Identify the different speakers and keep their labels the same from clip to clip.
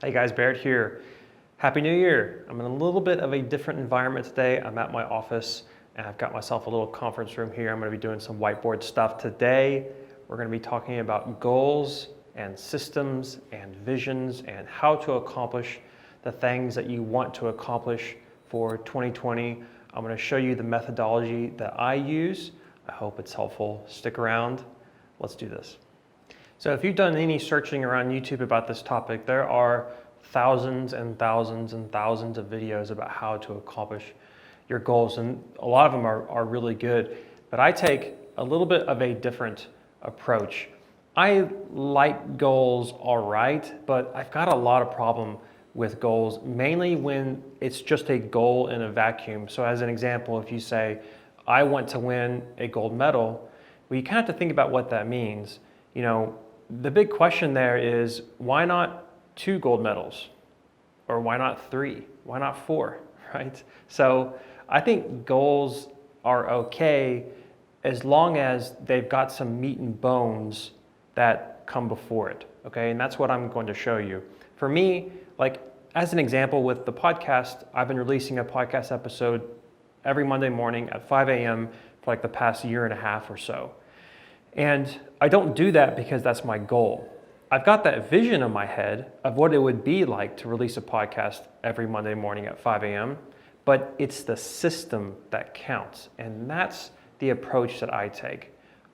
Speaker 1: Hey guys, Barrett here. Happy New Year. I'm in a little bit of a different environment today. I'm at my office and I've got myself a little conference room here. I'm going to be doing some whiteboard stuff today. We're going to be talking about goals and systems and visions and how to accomplish the things that you want to accomplish for 2020. I'm going to show you the methodology that I use. I hope it's helpful. Stick around. Let's do this. So if you've done any searching around YouTube about this topic, there are thousands and thousands and thousands of videos about how to accomplish your goals, and a lot of them are really good, but I take a little bit of a different approach. I like goals all right, but I've got a lot of problem with goals, mainly when it's just a goal in a vacuum. So as an example, if you say, I want to win a gold medal, well, you kind of have to think about what that means. You know, the big question there is, why not 2 gold medals? Or why not 3? Why not 4, right? So I think goals are okay as long as they've got some meat and bones that come before it, okay? And that's what I'm going to show you. For me, like as an example with the podcast, I've been releasing a podcast episode every Monday morning at 5 a.m. for like the past year and a half or so. And I don't do that because that's my goal. I've got that vision in my head of what it would be like to release a podcast every Monday morning at 5 a.m., but it's the system that counts, and that's the approach that I take.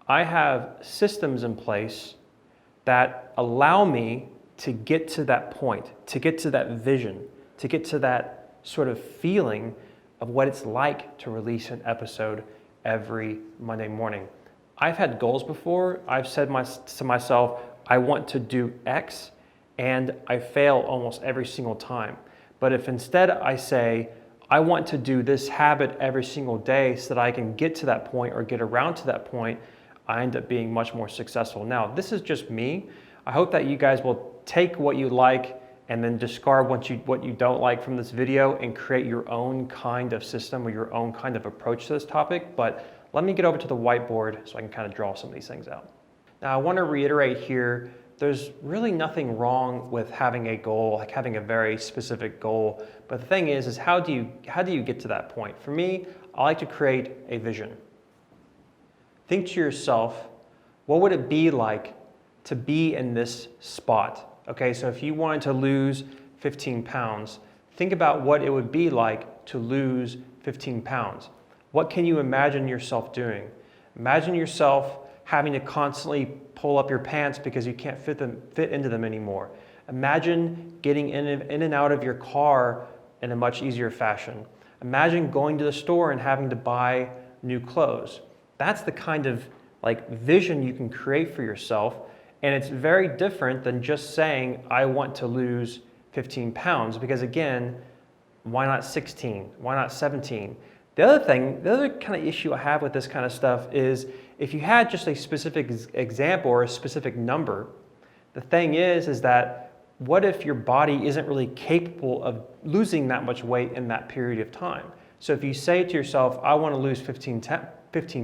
Speaker 1: I have systems in place that allow me to get to that point, to get to that vision, to get to that sort of feeling of what it's like to release an episode every Monday morning. I've had goals before. I've said to myself, I want to do X, and I fail almost every single time. But if instead I say, I want to do this habit every single day so that I can get to that point or get around to that point, I end up being much more successful. Now, this is just me. I hope that you guys will take what you like and then discard what you don't like from this video and create your own kind of system or your own kind of approach to this topic. But let me get over to the whiteboard so I can kind of draw some of these things out. Now, I want to reiterate here, there's really nothing wrong with having a goal, like having a very specific goal. But the thing is how do you get to that point? For me, I like to create a vision. Think to yourself, what would it be like to be in this spot? Okay, so if you wanted to lose 15 pounds, think about what it would be like to lose 15 pounds. What can you imagine yourself doing? Imagine yourself having to constantly pull up your pants because you can't fit into them anymore. Imagine getting in and out of your car in a much easier fashion. Imagine going to the store and having to buy new clothes. That's the kind of like vision you can create for yourself, and it's very different than just saying, I want to lose 15 pounds, because again, why not 16? Why not 17? The other kind of issue I have with this kind of stuff is if you had just a specific example or a specific number, the thing is that what if your body isn't really capable of losing that much weight in that period of time? So if you say to yourself, I want to lose 15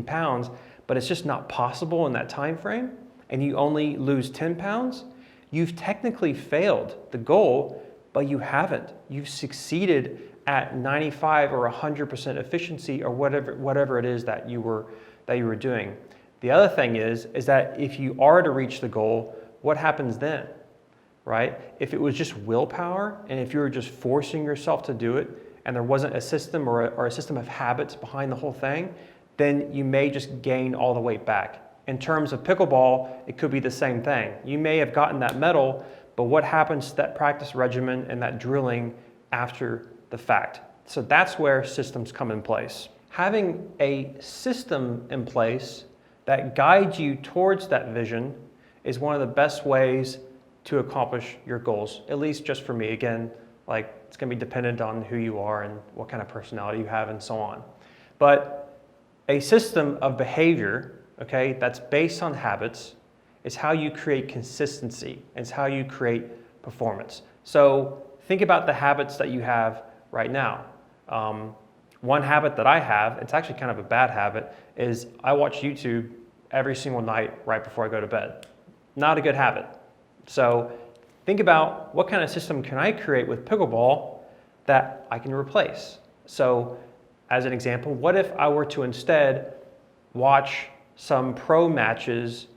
Speaker 1: pounds, but it's just not possible in that time frame, and you only lose 10 pounds, you've technically failed the goal, but you haven't. You've succeeded at 95 or 100% efficiency or whatever it is that you were doing. The other thing is that if you are to reach the goal, what happens then, right? If it was just willpower and if you were just forcing yourself to do it and there wasn't a system or a system of habits behind the whole thing, then you may just gain all the weight back. In terms of pickleball, it could be the same thing. You may have gotten that medal, but what happens to that practice regimen and that drilling after the fact? So that's where systems come in place. Having a system in place that guides you towards that vision is one of the best ways to accomplish your goals, at least just for me. Again, like it's gonna be dependent on who you are and what kind of personality you have and so on. But a system of behavior, okay, that's based on habits is how you create consistency. It's how you create performance. So think about the habits that you have right now. One habit that I have, it's actually kind of a bad habit, is I watch YouTube every single night right before I go to bed. Not a good habit. So Think about what kind of system can I create with pickleball that I can replace. So as an example, what if I were to instead watch some pro matches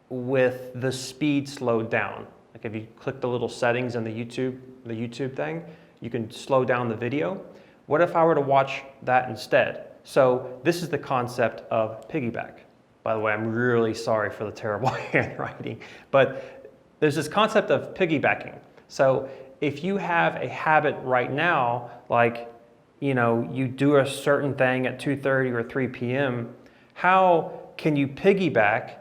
Speaker 1: with the speed slowed down? Like if you click the little settings in the YouTube thing, you can slow down the video. What if I were to watch that instead? So this is the concept of piggyback. By the way, I'm really sorry for the terrible handwriting, but there's this concept of piggybacking. So if you have a habit right now, like you do a certain thing at 2:30 or 3 p.m., how can you piggyback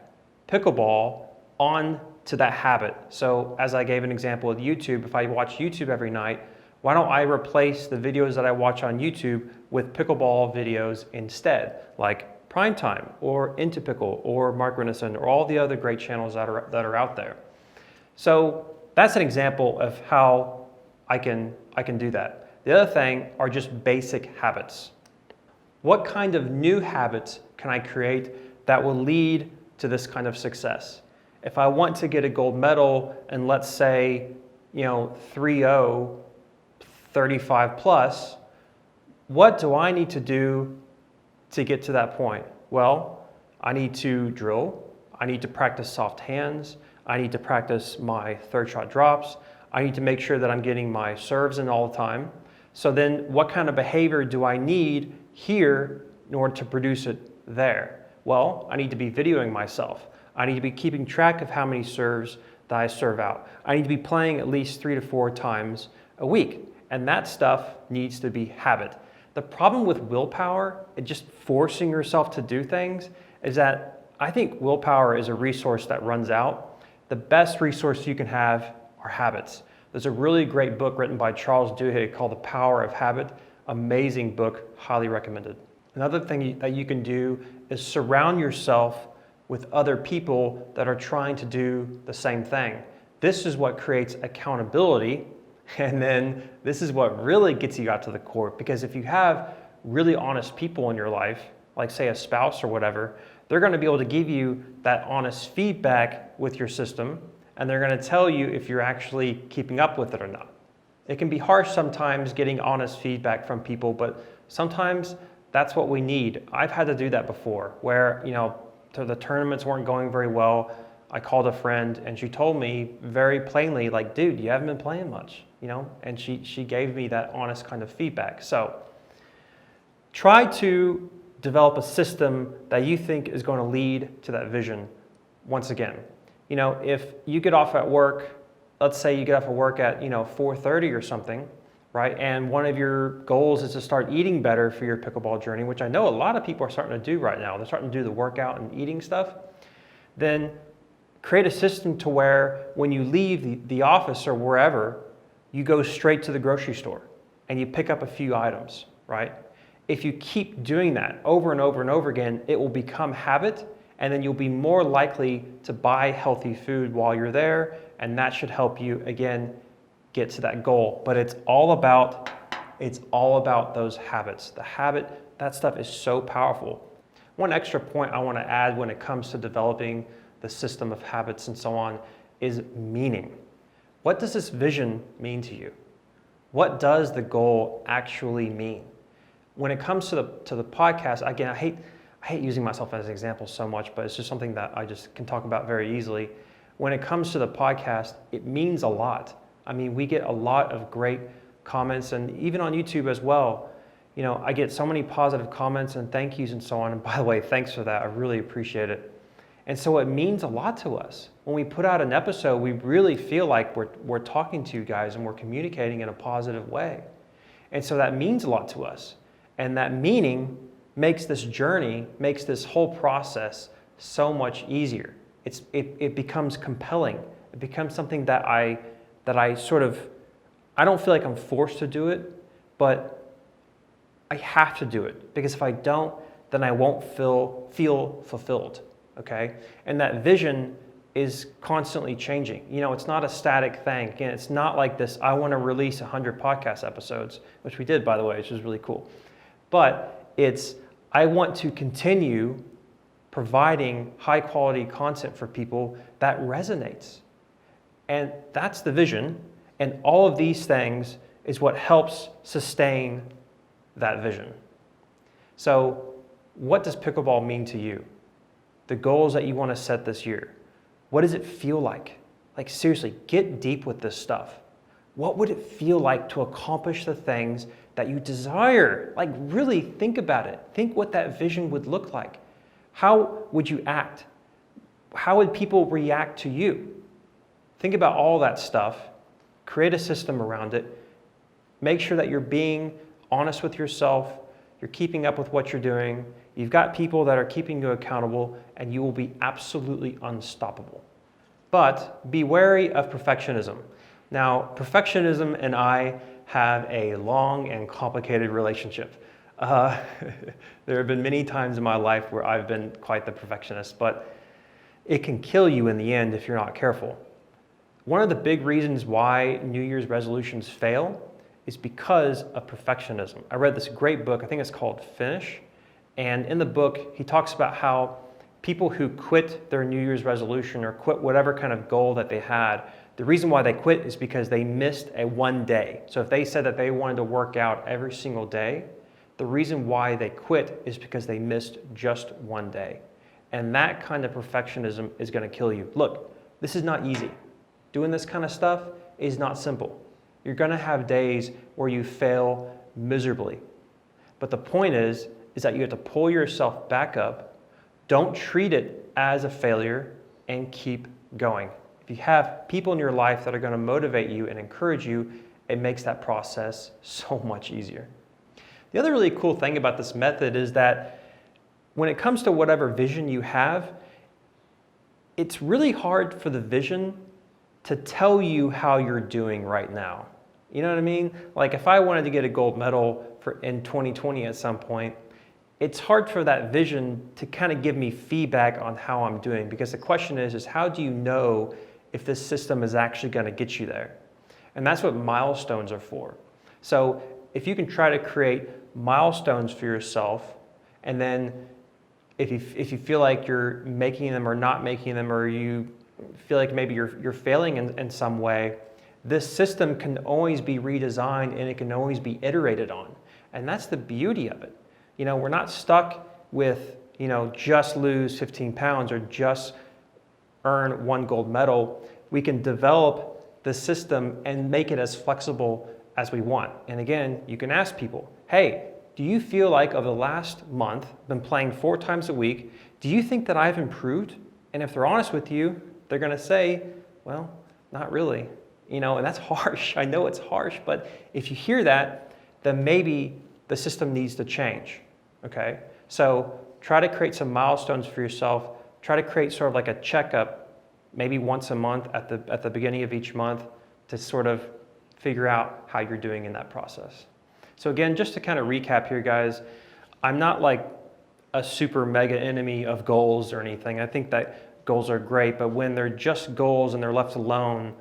Speaker 1: pickleball on to that habit? So as I gave an example with YouTube, if I watch YouTube every night, why don't I replace the videos that I watch on YouTube with pickleball videos instead, like Primetime or Into Pickle or Mark Renison or all the other great channels that are out there. So that's an example of how I can do that. The other thing are just basic habits. What kind of new habits can I create that will lead to this kind of success? If I want to get a gold medal and let's say 3-0, 35 plus, what do I need to do to get to that point? Well, I need to drill. I need to practice soft hands. I need to practice my third shot drops. I need to make sure that I'm getting my serves in all the time. So then what kind of behavior do I need here in order to produce it there? Well, I need to be videoing myself. I need to be keeping track of how many serves that I serve out. I need to be playing at least 3 to 4 times a week. And that stuff needs to be habit. The problem with willpower and just forcing yourself to do things is that I think willpower is a resource that runs out. The best resource you can have are habits. There's a really great book written by Charles Duhigg called The Power of Habit. Amazing book, highly recommended. Another thing that you can do is surround yourself with other people that are trying to do the same thing. This is what creates accountability. And then this is what really gets you out to the court, because if you have really honest people in your life, like say a spouse or whatever, they're going to be able to give you that honest feedback with your system, and they're going to tell you if you're actually keeping up with it or not. It can be harsh sometimes getting honest feedback from people, but sometimes that's what we need. I've had to do that before where, the tournaments weren't going very well. I called a friend and she told me very plainly, like, dude, you haven't been playing much, and she gave me that honest kind of feedback. So try to develop a system that you think is going to lead to that vision. Once again, if you get off at work, let's say you get off at work at 4:30 or something, right? And one of your goals is to start eating better for your pickleball journey, which I know a lot of people are starting to do right now. They're starting to do the workout and eating stuff. Then create a system to where when you leave the office or wherever, you go straight to the grocery store and you pick up a few items, right? If you keep doing that over and over and over again, it will become habit, and then you'll be more likely to buy healthy food while you're there, and that should help you, again, get to that goal. But it's all about those habits. The habit, that stuff is so powerful. One extra point I want to add when it comes to developing the system of habits and so on is meaning. What does this vision mean to you? What does the goal actually mean? When it comes to the podcast, again, I hate using myself as an example so much, but it's just something that I just can talk about very easily. When it comes to the podcast, it means a lot. I mean, we get a lot of great comments, and even on YouTube as well. I get so many positive comments and thank yous and so on. And by the way, thanks for that. I really appreciate it. And so it means a lot to us. When we put out an episode, we really feel like we're talking to you guys and we're communicating in a positive way. And so that means a lot to us. And that meaning makes this journey, makes this whole process so much easier. It becomes compelling. It becomes something that I don't feel like I'm forced to do it, but I have to do it, because if I don't, then I won't feel fulfilled. Okay? And that vision is constantly changing. It's not a static thing. Again, it's not like this, I want to release 100 podcast episodes, which we did, by the way, which is really cool. But I want to continue providing high quality content for people that resonates. And that's the vision. And all of these things is what helps sustain that vision. So what does pickleball mean to you? The goals that you want to set this year. What does it feel like? Like seriously, get deep with this stuff. What would it feel like to accomplish the things that you desire? Like really think about it. Think what that vision would look like. How would you act? How would people react to you? Think about all that stuff. Create a system around it. Make sure that you're being honest with yourself. You're keeping up with what you're doing. You've got people that are keeping you accountable, and you will be absolutely unstoppable. But be wary of perfectionism. Now, perfectionism and I have a long and complicated relationship. There have been many times in my life where I've been quite the perfectionist, but it can kill you in the end if you're not careful. One of the big reasons why New Year's resolutions fail is because of perfectionism. I read this great book, I think it's called Finish, and in the book he talks about how people who quit their New Year's resolution or quit whatever kind of goal that they had, the reason why they quit is because they missed a one day. So if they said that they wanted to work out every single day, the reason why they quit is because they missed just one day. And that kind of perfectionism is going to kill you. Look, this is not easy. Doing this kind of stuff is not simple. You're going to have days where you fail miserably. But the point is that you have to pull yourself back up. Don't treat it as a failure and keep going. If you have people in your life that are going to motivate you and encourage you, it makes that process so much easier. The other really cool thing about this method is that when it comes to whatever vision you have, it's really hard for the vision to tell you how you're doing right now. You know what I mean? Like if I wanted to get a gold medal in 2020 at some point, it's hard for that vision to kind of give me feedback on how I'm doing, because the question is how do you know if this system is actually going to get you there? And that's what milestones are for. So if you can try to create milestones for yourself, and then if you feel like you're making them or not making them, or you feel like maybe you're failing in some way, this system can always be redesigned and it can always be iterated on. And that's the beauty of it. You know, we're not stuck with, you know, just lose 15 pounds or just earn one gold medal. We can develop the system and make it as flexible as we want. And again, you can ask people, hey, do you feel like over the last month, been playing 4 times a week, do you think that I've improved? And if they're honest with you, they're gonna say, well, not really. You know, and that's harsh. I know it's harsh, but if you hear that, then maybe the system needs to change, okay? So try to create some milestones for yourself. Try to create sort of like a checkup, maybe once a month at the beginning of each month, to sort of figure out how you're doing in that process. So again, just to kind of recap here, guys, I'm not like a super mega enemy of goals or anything. I think that goals are great, but when they're just goals and they're left alone,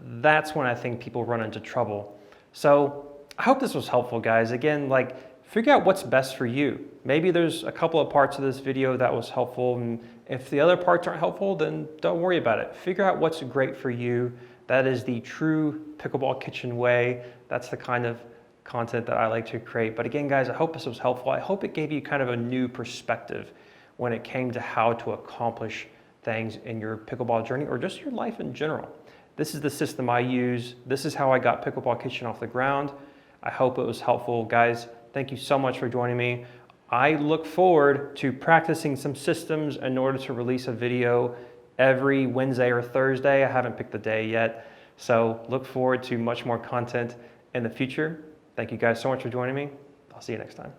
Speaker 1: that's when I think people run into trouble. So I hope this was helpful, guys. Again, like, figure out what's best for you. Maybe there's a couple of parts of this video that was helpful, and if the other parts aren't helpful, then don't worry about it. Figure out what's great for you. That is the true Pickleball Kitchen way. That's the kind of content that I like to create. But again, guys, I hope this was helpful. I hope it gave you kind of a new perspective when it came to how to accomplish things in your pickleball journey or just your life in general. This is the system I use. This is how I got Pickleball Kitchen off the ground. I hope it was helpful. Guys, thank you so much for joining me. I look forward to practicing some systems in order to release a video every Wednesday or Thursday. I haven't picked the day yet. So look forward to much more content in the future. Thank you guys so much for joining me. I'll see you next time.